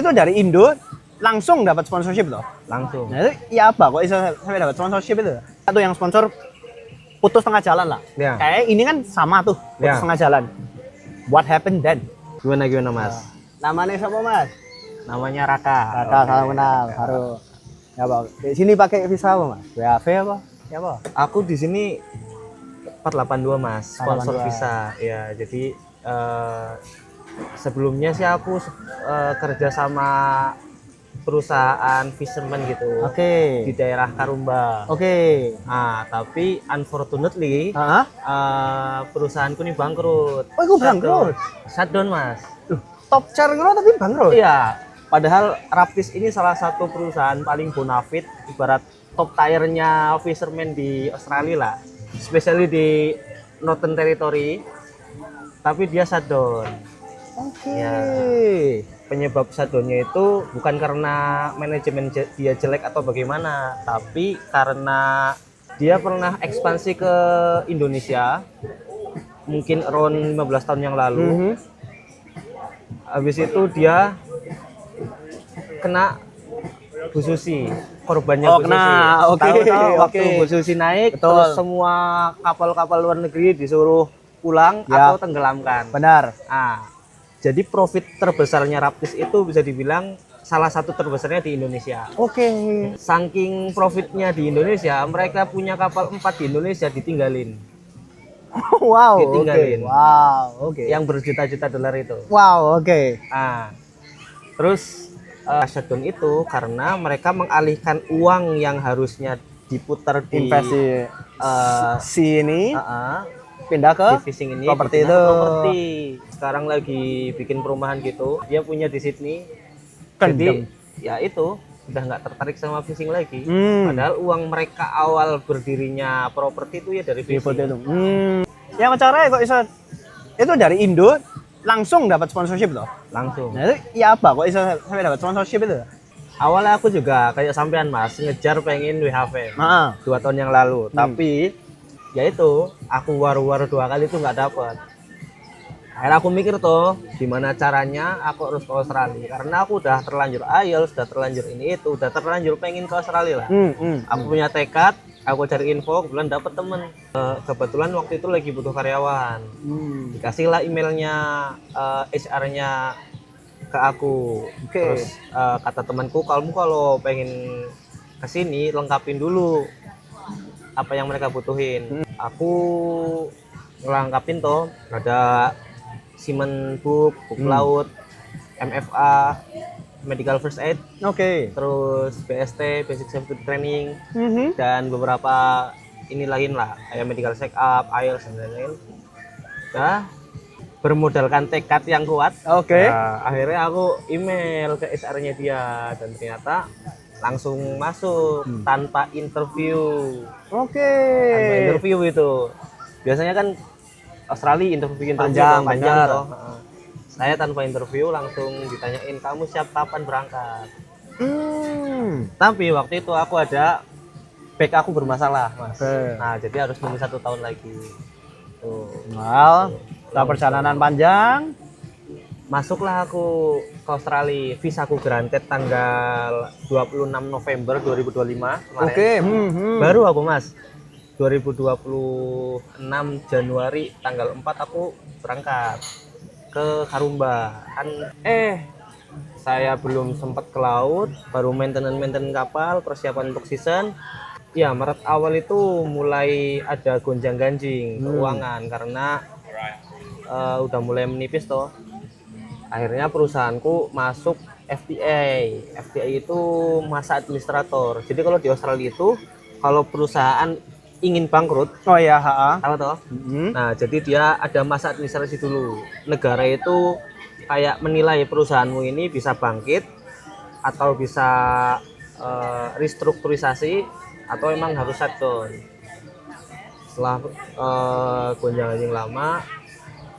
Itu dari Indo langsung dapat sponsorship loh. Langsung. Nah itu ya apa kok bisa sampai dapat sponsorship itu? Atau yang sponsor putus tengah jalan lah. Ya. Kayak ini kan sama tuh putus Ya. tengah jalan. What happened then? Gimana Mas? Namanya siapa Mas? Namanya Raka. Raka, salam kenal. Baru. Ya Pak. Di sini pakai visa apa Mas? WAV apa? Ya apa? Aku di sini 482 Mas, sponsor 482. visa. Ya, jadi sebelumnya sih aku kerja sama perusahaan fisherman gitu. Oke. Di daerah Karumba. Oke. Nah, tapi unfortunately Hah? perusahaanku ini bangkrut. Oh, itu bangkrut? Shutdown Mas. Top chart ngono tapi bangkrut. Iya, padahal Raptis ini salah satu perusahaan paling bonafit, ibarat top tier-nya fisherman di Australia lah, especially di Northern Territory. Tapi dia shutdown. Oke. Ya. Penyebab shutdownnya itu bukan karena manajemen dia jelek atau bagaimana, tapi karena dia pernah ekspansi ke Indonesia, mungkin around 15 tahun yang lalu. Habis itu dia kena Bu Susi, korbannya Oh, Bu kena. Susi. Oke, Tahu-tahu waktu oke. Bu Susi naik, Betul. terus semua kapal-kapal luar negeri disuruh pulang Ya. atau tenggelamkan. Benar. Nah, jadi profit terbesarnya Raptis itu bisa dibilang salah satu terbesarnya di Indonesia. Oke. Saking profitnya di Indonesia, mereka punya kapal 4 di Indonesia ditinggalin. Wow. Ditinggalin. Oke. Wow. Oke. Yang berjuta-juta dolar itu. Wow. Oke. Nah, terus shutdown itu karena mereka mengalihkan uang yang harusnya diputar di Investasi si ini pindah ke di fishing ini, properti dipindah itu. ke properti. Sekarang lagi bikin perumahan gitu. Dia punya di Sydney. Kendem. Jadi ya itu udah nggak tertarik sama fishing lagi. Hmm. Padahal uang mereka awal berdirinya properti itu ya dari Di foto fishing. itu. Yang caranya kok bisa itu dari Indo langsung dapat sponsorship loh. Langsung. Nah itu ya apa kok bisa sampai dapat sponsorship itu? Awalnya aku juga kayak sampean Mas, ngejar pengen WHV. Nah, 2 tahun yang lalu, tapi ya itu aku war-war 2 kali itu nggak dapet. Akhirnya aku mikir tuh gimana caranya aku harus ke Australia, karena aku udah terlanjur IELTS, udah terlanjur ini itu, udah terlanjur pengen ke Australia lah. Aku punya tekad, aku cari info, kebetulan dapet temen. Kebetulan waktu itu lagi butuh karyawan, dikasihlah emailnya HR-nya ke aku. Oke. Terus kata temanku, kamu kalau pengen kesini lengkapin dulu apa yang mereka butuhin. Aku ngelengkapin toh, ada seaman book, buku laut, MFA, medical first aid, Oke. terus BST, basic safety training, dan beberapa ini lain lah, kayak medical check up, IELTS dan lain-lain. Nah, bermodalkan tekad yang kuat. Oke. Nah, akhirnya aku email ke HR-nya dia dan ternyata langsung masuk tanpa interview. Oke. Tanpa interview itu. Biasanya kan Australia interview Panjang, panjang benar. toh. Saya tanpa interview langsung ditanyain kamu siap kapan berangkat. Tapi waktu itu aku ada back aku bermasalah Mas. Oke. Nah jadi harus nunggu 1 tahun lagi. Tuh. Well, setelah perjalanan panjang, Masuklah aku ke Australia. Visaku granted tanggal 26 November 2025 kemarin. oke. Baru aku Mas 2026 Januari tanggal 4 aku berangkat ke Karumba. Kan saya belum sempat ke laut, baru maintenance kapal, persiapan untuk season. Ya, Maret awal itu mulai ada gonjang-ganjing keuangan karena udah mulai menipis toh. Akhirnya perusahaanku masuk FTA. FTA itu masa administrator. Jadi kalau di Australia itu kalau perusahaan ingin bangkrut, Oh ya, ha. tahu toh? Nah, jadi dia ada masa administrasi dulu. Negara itu kayak menilai perusahaanmu ini bisa bangkit atau bisa restrukturisasi atau emang harus shutdown. Setelah gonjang-ganjing lama,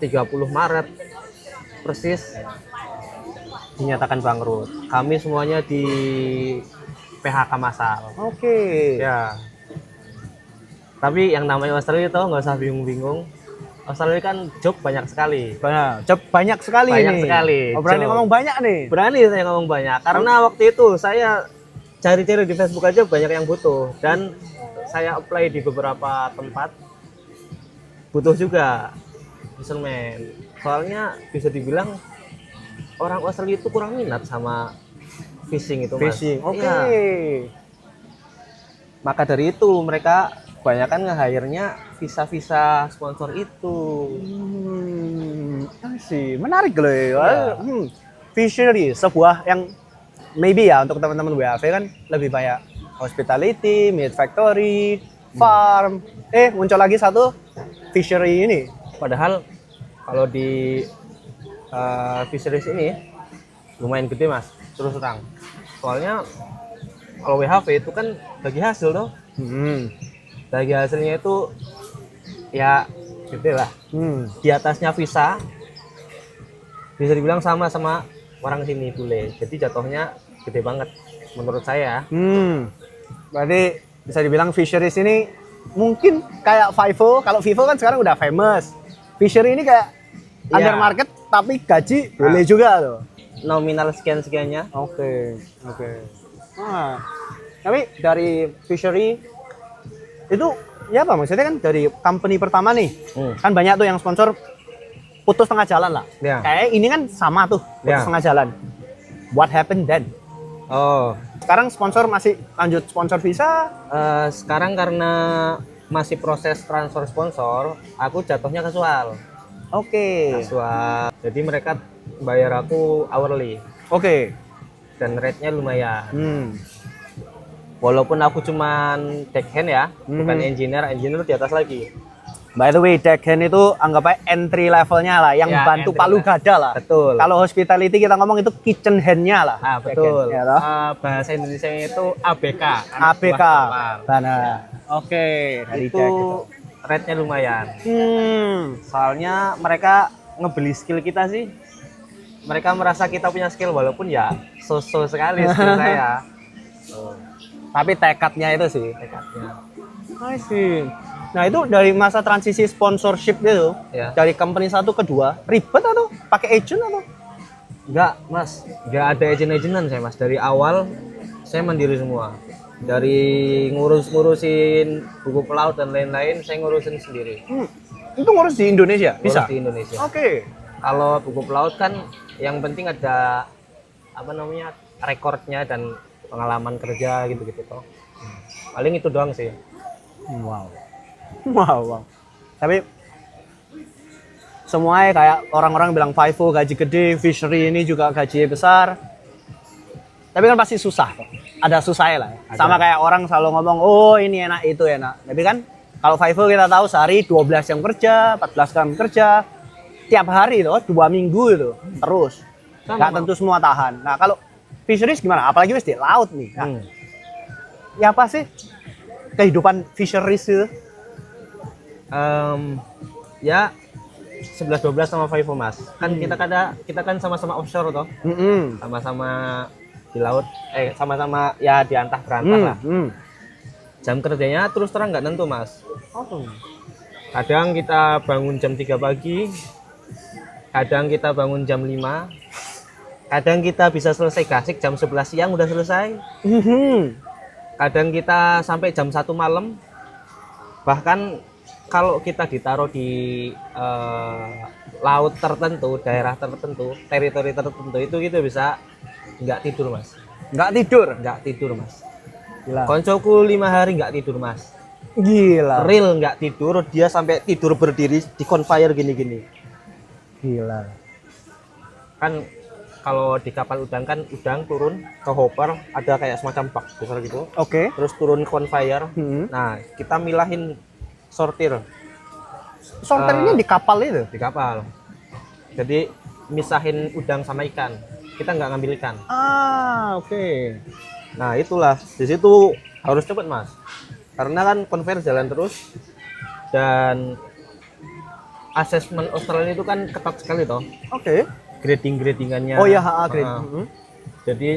30 Maret persis dinyatakan bangkrut. Kami semuanya di PHK massal. Oke. Ya. Tapi yang namanya Australia itu nggak usah bingung-bingung. Australia kan job banyak sekali. Banyak sekali Banyak nih. sekali. Oh, berani Job. ngomong banyak nih. Berani saya ngomong banyak karena waktu itu saya cari-cari di Facebook aja banyak yang butuh dan saya apply di beberapa tempat butuh juga fisherman. Soalnya bisa dibilang orang Australia itu kurang minat sama fishing itu, Mas. Fishing. Oke. Iya. Maka dari itu mereka kebanyakan nge-hire-nya visa-visa sponsor itu. Sih, menarik loh ya. Iya. Fishery, sebuah yang maybe ya untuk teman-teman WAV kan lebih banyak hospitality, meat factory, farm. Muncul lagi satu fishery ini. Padahal kalau di fisheries ini lumayan gede, Mas, terus terang. Soalnya kalau WHV itu kan bagi hasil tuh. Bagi hasilnya itu ya gede lah. Di atasnya visa bisa dibilang sama orang sini bule. Jadi jatuhnya gede banget menurut saya. Berarti bisa dibilang fisheries ini mungkin kayak Vivo. Kalau Vivo kan sekarang udah famous. Fishery ini kayak under market tapi gaji boleh juga tuh. Nominal sekian-sekiannya. Oke. Tapi dari fishery itu ya apa maksudnya kan dari company pertama nih. Kan banyak tuh yang sponsor putus tengah jalan lah. Kayak ini kan sama tuh putus tengah jalan. What happened then? Oh, sekarang sponsor masih lanjut sponsor visa? Sekarang karena masih proses transfer sponsor, aku jatuhnya casual. Oke. Casual. Jadi mereka bayar aku hourly. Oke. Dan rate-nya lumayan. Walaupun aku cuman deckhand ya, bukan engineer di atas lagi. By the way, deckhand itu anggap aja entry levelnya lah, yang Ya, bantu palu gada lah. Betul. Kalau hospitality kita ngomong itu kitchen hand-nya lah. Betul. Ya, bahasa Indonesia itu ABK. ABK. Benar. Oke. Itu rate-nya lumayan. Soalnya mereka ngebeli skill kita sih. Mereka merasa kita punya skill walaupun ya so-so sekali skill saya. Tapi tekadnya itu sih. Tekadnya. I see. Nah itu dari masa transisi sponsorship itu, dari company satu ke dua, ribet atau pakai agent atau? Enggak, Mas. Enggak ada agent-agentan saya, Mas. Dari awal saya mandiri semua. Dari ngurusin buku pelaut dan lain-lain, saya ngurusin sendiri. Itu ngurus di Indonesia? Bisa? Ngurus di Indonesia. Oke. Kalau buku pelaut kan yang penting ada rekornya dan pengalaman kerja gitu-gitu toh. Paling itu doang sih. Wow. Tapi semuanya kayak orang-orang bilang Vivo gaji gede, fishery ini juga gaji besar. Tapi kan pasti susah kok. Ada susahnya lah. Sama kayak orang selalu ngomong, oh ini enak, itu enak. Tapi kan kalau Vivo kita tahu sehari 12 jam kerja, 14 jam kerja. Tiap hari tuh, 2 minggu itu terus. Nggak tentu semua tahan. Nah kalau fisheries gimana? Apalagi di laut nih. Nah, ya apa sih kehidupan fisheries itu? Ya 11-12 sama Vivo, Mas. Kan kita kan sama-sama offshore toh. Sama-sama di laut, sama-sama ya di antah berantah lah. Jam kerjanya terus terang nggak tentu, Mas. Kadang kita bangun jam 3 pagi, kadang kita bangun jam 5, kadang kita bisa selesai gasik jam 11 siang udah selesai. Kadang kita sampai jam 1 malam. Bahkan kalau kita ditaruh di laut tertentu, daerah tertentu, teritori tertentu, itu kita bisa nggak tidur, Mas. Nggak tidur, Mas. Gila. Koncoku 5 hari nggak tidur, Mas. Gila. Real nggak tidur, dia sampai tidur berdiri di conveyor gini-gini. Gila. Kan kalau di kapal udang kan udang turun ke hopper, ada kayak semacam bak besar gitu. Oke. Terus turun conveyor. Nah, kita milahin sortir. Sortirnya di kapal itu? Di kapal. Jadi misahin udang sama ikan. Kita nggak ngambil ikan. Oke. Nah, itulah. Di situ harus cepet, Mas. Karena kan conveyor jalan terus dan asesmen Australia itu kan ketat sekali toh. Oke. Grading-gradingannya. Oh ya, grade. Jadi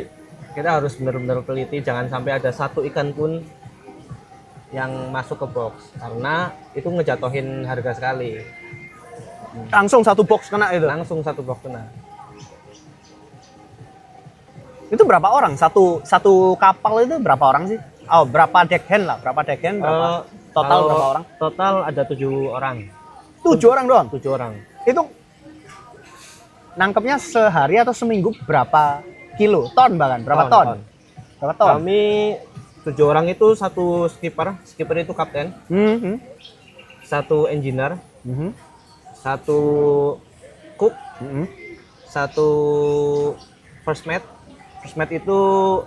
kita harus benar-benar teliti, jangan sampai ada satu ikan pun yang masuk ke box karena itu ngejatuhin harga sekali. Langsung satu box kena itu. Langsung satu box kena. Itu berapa orang? Satu kapal itu berapa orang sih? Oh, berapa deckhand lah? Berapa deckhand? Berapa? Total Kalau berapa orang? Total ada 7 orang. 7 orang doang. 7 orang. Itu nangkepnya sehari atau seminggu berapa kilo? Ton bahkan? Berapa ton? Berapa ton? Kami 7 orang itu satu skipper. Skipper itu kapten. Mhm. Satu engineer. Mhm. Satu cook. Mhm. Satu first mate. First mate itu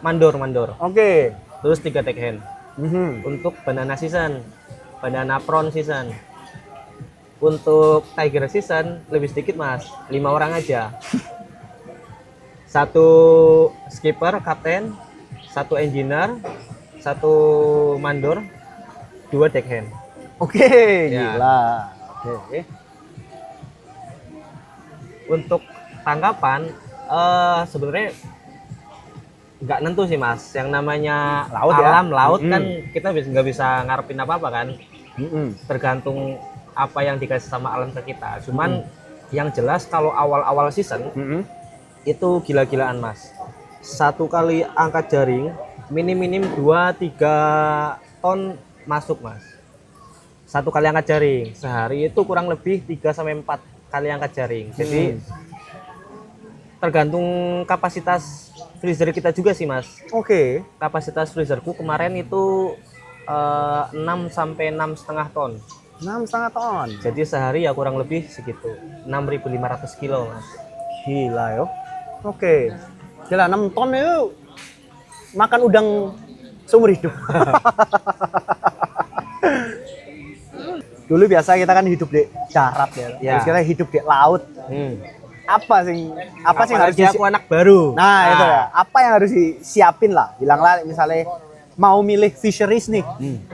mandor. Oke. Terus 3 deckhand. Mhm. Untuk banana season, banana prawn season. Untuk tiger season lebih sedikit mas, 5 orang aja. Satu skipper, kapten, satu engineer, satu mandor, 2 deckhand. Oke, Ya. gila. Oke. Untuk tangkapan, sebenarnya nggak nentu sih mas. Yang namanya Laut ya? alam laut Mm-mm. kan kita nggak bisa ngarepin apa kan. Mhm. Tergantung apa yang dikasih sama alam ke kita. Cuman yang jelas kalau awal-awal season Mhm. itu gila-gilaan mas. Satu kali angkat jaring minim-minim 2-3 ton masuk mas. Satu kali angkat jaring sehari itu kurang lebih 3-4 kali angkat jaring. Jadi tergantung kapasitas freezer kita juga sih mas. Oke. Kapasitas freezerku kemarin itu 6 sampai 6,5 ton. 6,5 ton. Jadi sehari ya kurang lebih segitu. 6.500 kilo mas. Gila yo. Oke. Gila 6 ton itu makan udang seumur hidup. Dulu biasa kita kan hidup di darat ya. Ya. Terus kita hidup di laut. Apa sih yang harus Apalagi aku anak baru. Nah, itu ya. Apa yang harus disiapin lah? Bilanglah misalnya mau milih fisheries nih.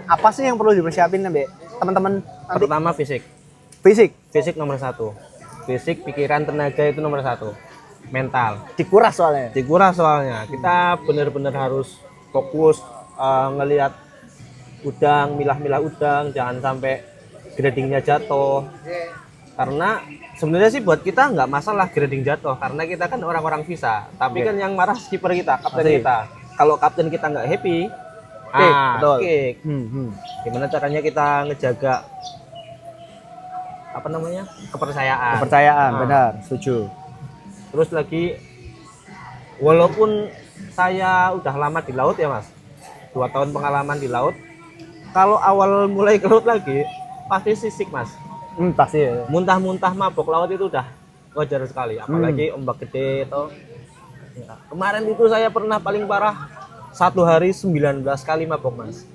Apa sih yang perlu dipersiapin nih, teman-teman nanti? Pertama fisik. Fisik Fisik nomor 1. Fisik, pikiran, tenaga itu nomor 1. Mental. dikuras soalnya. Dikuras soalnya. Kita benar-benar harus fokus ngelihat udang, milah-milah udang, jangan sampai gradingnya jatuh. Karena sebenarnya sih buat kita nggak masalah grading jatuh karena kita kan orang-orang visa. Tapi kan yang marah skipper kita, kapten Pasti. kita. Kalau kapten kita nggak happy, Betul. kick. Hmm. Gimana caranya kita ngejaga apa namanya kepercayaan? Kepercayaan, Nah, benar, setuju. Terus lagi, walaupun saya udah lama di laut ya mas, 2 tahun pengalaman di laut. Kalau awal mulai ke laut lagi, pasti sisik mas. Pasti ya. Muntah-muntah mabok laut itu udah wajar sekali, apalagi ombak gede itu. Ya. Kemarin itu saya pernah paling parah 1 hari 19 kali mabok mas,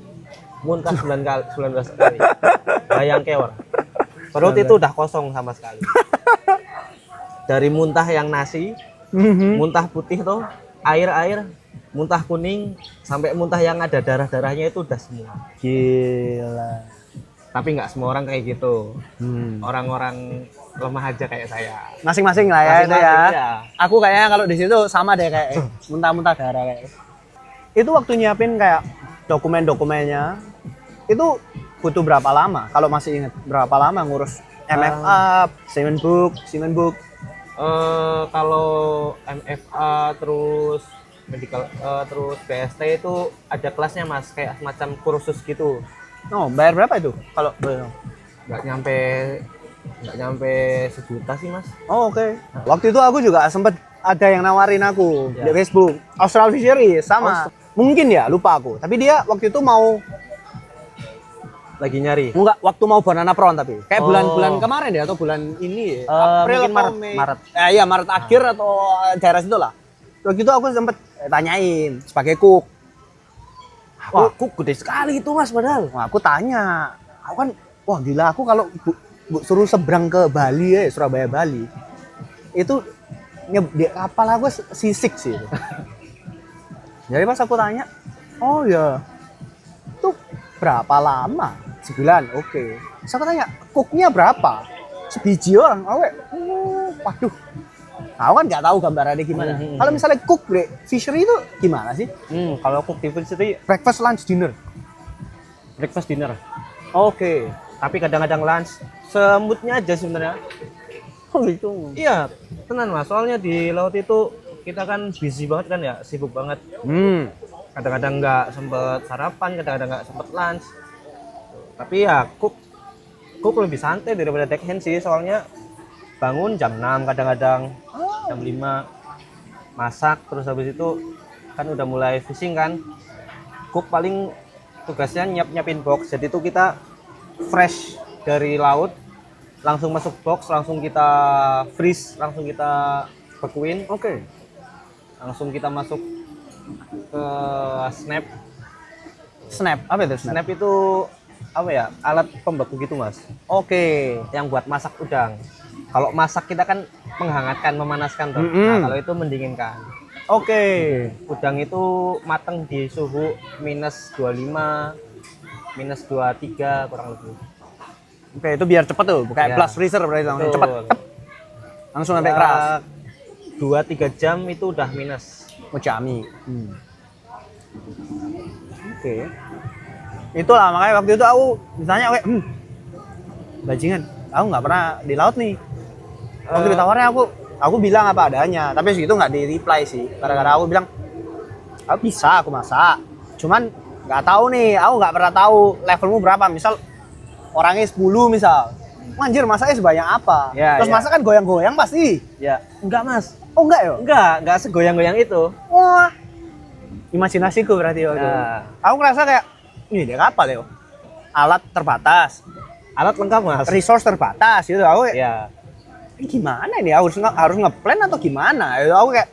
muntah 19 kali, bayang keor. Perut itu udah kosong sama sekali. Dari muntah yang nasi, muntah putih tuh, air, muntah kuning, sampai muntah yang ada darah-darahnya itu udah semua. Gila. Tapi nggak semua orang kayak gitu. Orang-orang lemah aja kayak saya. Masing-masing lah ya itu ya. Masing-masing, ya. Aku kayaknya kalau di situ sama deh kayak muntah-muntah darah kayak. Itu waktu nyiapin kayak dokumen-dokumennya itu butuh berapa lama? Kalau masih ingat berapa lama ngurus MFA, Seaman Book? Kalau MFA terus medical terus PST itu ada kelasnya mas, kayak semacam kursus gitu. Oh, bayar berapa itu? Kalau Nggak nyampe 1 juta sih mas. Oh, oke. Waktu itu aku juga sempet ada yang nawarin aku di Facebook. Austral Fisheries sama. Mungkin ya, lupa aku. Tapi dia waktu itu mau Lagi nyari. enggak waktu mau banana prawn tapi kayak Oh. bulan kemarin ya atau bulan ini ya? April mungkin atau Maret. Mei. Maret. Iya, Maret akhir atau daerah situ lah. Waktu itu aku sempet tanyain sebagai cook. Wah, kok gede sekali itu mas padahal. Wah, aku tanya, aku kan, wah gila aku kalau bu suruh seberang ke Bali ya, Surabaya Bali, itu di kapal aku sisik sih. Jadi pas aku tanya, oh ya, itu berapa lama? Sebulan, oke. Terus aku tanya, cooknya berapa? Sebiji orang, waduh. Aku kan nggak tahu gambarannya gimana. Kalau misalnya cook fishery itu gimana sih? Kalau cook di fishery Breakfast, lunch, dinner. breakfast dinner. Oke. Tapi kadang-kadang lunch semutnya aja sebenarnya. Oh gitu. Iya, tenan mas. Soalnya di laut itu kita kan busy banget kan ya, sibuk banget. Kadang-kadang nggak sempet sarapan, kadang-kadang nggak sempet lunch. Tapi ya cook lebih santai daripada deckhand sih. Soalnya bangun jam 6 kadang-kadang, jam 5 masak, terus habis itu kan udah mulai fishing kan. Cook paling tugasnya nyiapin box. Jadi itu kita fresh dari laut, langsung masuk box, langsung kita freeze, langsung kita bekuin. Oke. Langsung kita masuk ke snap. Snap, apa itu snap? Snap itu apa ya? Alat pembeku gitu, Mas. Oke. Yang buat masak udang. Kalau masak kita kan menghangatkan, memanaskan toh. Nah, kalau itu mendinginkan. Oke. Udang itu matang di suhu minus 25, minus 23 kurang lebih. Oke, itu biar cepet tuh, kayak Ya. blast freezer berarti langsung cepet. Langsung sampai Ya, keras. 2-3 jam itu udah minus. Mojami. Oke. Itulah makanya waktu itu aku ditanya kayak, bajingan, aku nggak pernah di laut nih. Waktu ditawarnya aku bilang apa adanya, tapi segitu nggak di reply sih. Gara-gara aku bilang, aku bisa, aku masak. Cuman nggak tahu nih, aku nggak pernah tahu levelmu berapa. Misal orangnya 10 misal. Anjir, masaknya sebanyak apa? Ya, Terus ya. masak kan goyang-goyang pasti. Ya, enggak mas. Oh enggak ya? Enggak segoyang-goyang itu. Wah, imajinasiku berarti waktu itu. Nah. Aku ngerasa kayak, ini dia kapal ya. Alat terbatas, Alat lengkap mas. resource terbatas gitu. Aku kayak, Ya. ini gimana ini? Harus ngeplan atau gimana? Itu aku kayak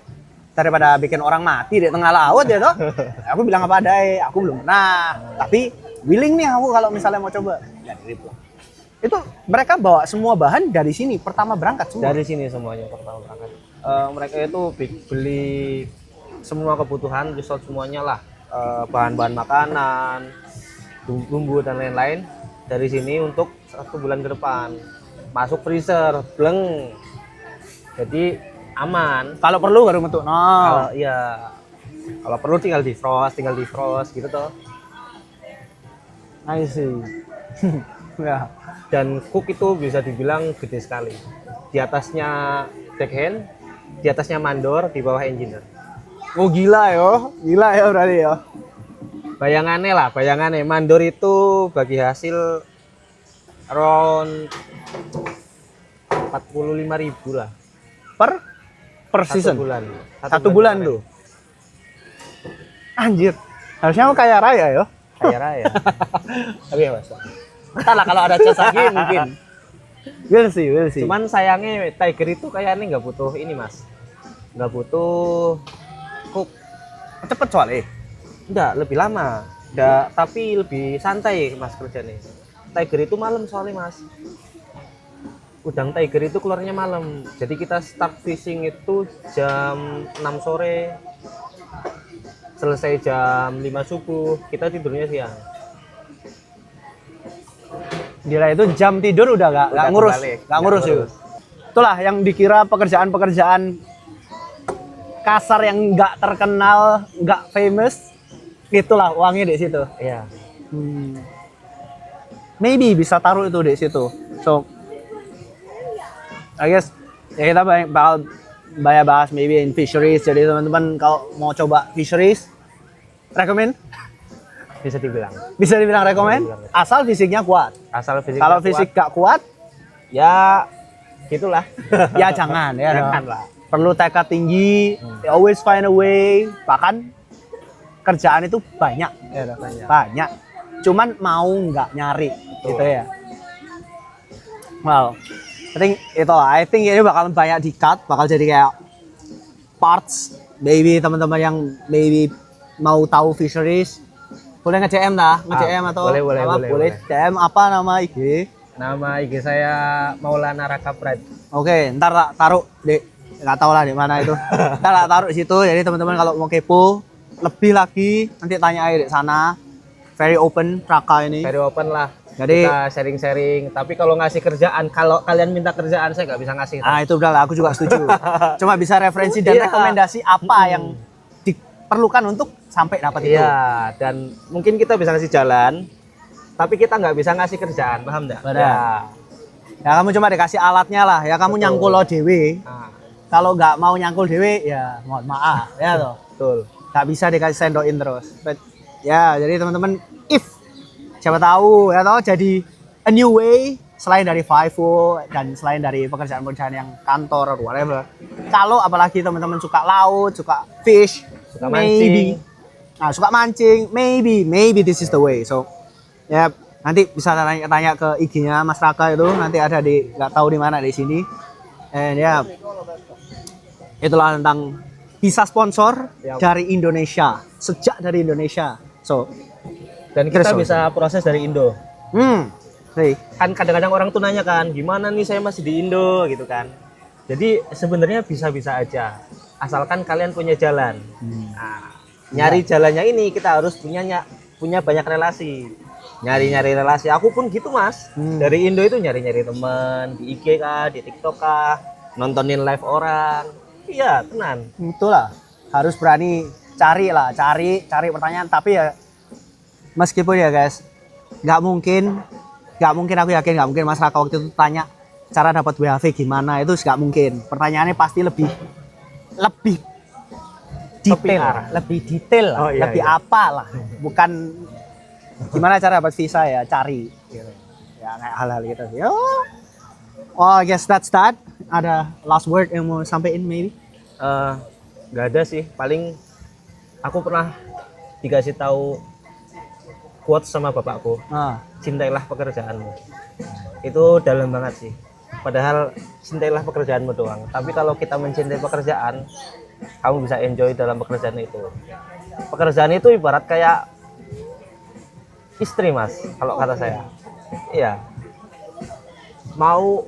daripada bikin orang mati di tengah laut ya toh. Aku bilang apa adanya, aku belum pernah. Tapi willing nih aku kalau misalnya mau coba. Ya reply. Itu mereka bawa semua bahan dari sini pertama berangkat semua. Dari sini semuanya pertama berangkat. Mereka itu beli semua kebutuhan, resort semuanya lah. Bahan-bahan makanan, bumbu dan lain-lain dari sini untuk 1 bulan ke depan. Masuk freezer, bleng. Jadi aman. Kalau perlu baru bentuk. Kalau iya, kalau perlu tinggal di frost gitu toh. I see. Ya. Dan cook itu bisa dibilang gede sekali. Di atasnya deckhand, di atasnya mandor, di bawah engineer. Oh gila ya berarti ya. Bayangannya mandor itu bagi hasil around 45.000 lah Per season. bulan. Satu bulan tuh. Anjir. Harusnya aku kaya raya ya. Kaya raya. Tapi ya mas. Entahlah kalau ada cas lagi mungkin. We'll see. Cuman sayangnya Tiger itu kayaknya nggak butuh ini mas, nggak butuh cook. Cepet soalnya. Enggak, lebih lama. Tapi lebih santai mas kerjanya. Tiger itu malam soalnya mas. Udang Tiger itu keluarnya malam. Jadi kita start fishing itu jam 6 sore. Selesai jam 5 subuh. Kita tidurnya siang. Gila itu jam tidur udah nggak ngurus, kebalik. nggak ngurus itu. Itulah yang dikira pekerjaan-pekerjaan kasar yang nggak terkenal, nggak famous. Itulah uangnya di situ. Iya. Maybe bisa taruh itu di situ. So, I guess ya kita bakal bahas maybe in fisheries. Jadi teman-teman kalau mau coba fisheries, recommend? Bisa dibilang. Bisa dibilang recommend? Asal fisiknya kuat. Asal fisik. Kalau fisik gak kuat, ya gitulah. ya jangan ya. Jangan dong. lah. Perlu tekad tinggi, always find a way. Bahkan kerjaan itu banyak, ya dong. Banyak. Cuman mau nggak nyari, gitu ya. Well, I think ini bakal banyak di cut, bakal jadi kayak parts. Maybe teman-teman yang maybe mau tahu fisheries, boleh nge-DM dah, nge-DM atau boleh. DM apa nama IG? Nama IG saya Maulana Raka Pride. Oke, ntar tak taruh di nggak tahu lah di mana itu. Ntar tak taruh di situ. Jadi teman-teman kalau mau kepo lebih lagi nanti tanya aja di sana. Very open Raka ini. Very open lah. Jadi Kita sharing-sharing. Tapi kalau ngasih kerjaan, kalau kalian minta kerjaan saya nggak bisa ngasih. itu udah lah, aku juga setuju. Cuma bisa referensi dan Iya. rekomendasi apa yang diperlukan untuk sampai dapat itu. Iya. Dan mungkin kita bisa ngasih jalan, tapi kita nggak bisa ngasih kerjaan, paham nggak? Benar. Ya. Ya kamu cuma dikasih alatnya lah, ya kamu Betul. nyangkul lo dewe. Nah, Kalau nggak mau nyangkul dewe, ya mohon maaf, ya toh. betul. Nggak bisa dikasih sendokin terus. But, ya, jadi teman-teman, if siapa tahu ya toh jadi a new way selain dari FIFO dan selain dari pekerjaan-pekerjaan yang kantor or whatever. Kalau apalagi teman-teman suka laut, suka fish, Suka maybe. mancing. Nah, suka mancing, maybe this is the way. So, ya nanti bisa tanya ke IG-nya Mas Raka itu, nanti ada di nggak tahu di mana di sini. And ya, itulah tentang bisa sponsor Yap. dari Indonesia, sejak dari Indonesia. So, Dan kita Terus, bisa proses dari Indo. sih. Kan kadang-kadang orang tuh nanya kan, gimana nih saya masih di Indo gitu kan. Jadi sebenarnya bisa-bisa aja, asalkan kalian punya jalan. Nah, nyari jalannya ini kita harus punya banyak relasi. Nyari-nyari relasi. Aku pun gitu mas. Dari Indo itu nyari-nyari teman di IG kah, di TikTok kah, nontonin live orang. Iya, tenan. Itulah harus berani cari pertanyaan. Tapi ya meskipun ya guys, nggak mungkin aku yakin nggak mungkin Mas Raka waktu itu tanya cara dapat WHV gimana, itu nggak mungkin. Pertanyaannya pasti lebih detail, lebih detail, Oh, iya, lebih iya. apa lah, bukan gimana cara dapat visa ya, cari gitu. Ya kayak hal-hal gitu sih. Oh, I guess that's that. Ada last word yang mau sampein maybe? Nggak ada sih. Paling aku pernah dikasih tahu quotes sama bapakku. Cintailah pekerjaanmu. Itu dalam banget sih. Padahal cintailah pekerjaanmu doang. Tapi kalau kita mencintai pekerjaan, kamu bisa enjoy dalam pekerjaan itu. Pekerjaan itu ibarat kayak istri mas, kalau kata saya. Iya. Mau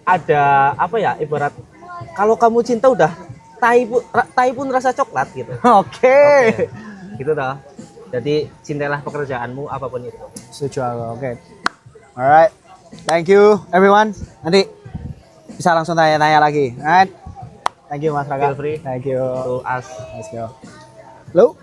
ada apa ya, ibarat kalau kamu cinta udah tai pun rasa coklat gitu. Oke. Gitu dah. Jadi cintailah pekerjaanmu apapun itu. Setuju aku. Oke. Alright. Thank you everyone. Nanti bisa langsung tanya-tanya lagi. Alright. Thank you Mas Raka. Feel free Thank you. to ask. Let's go. Lu?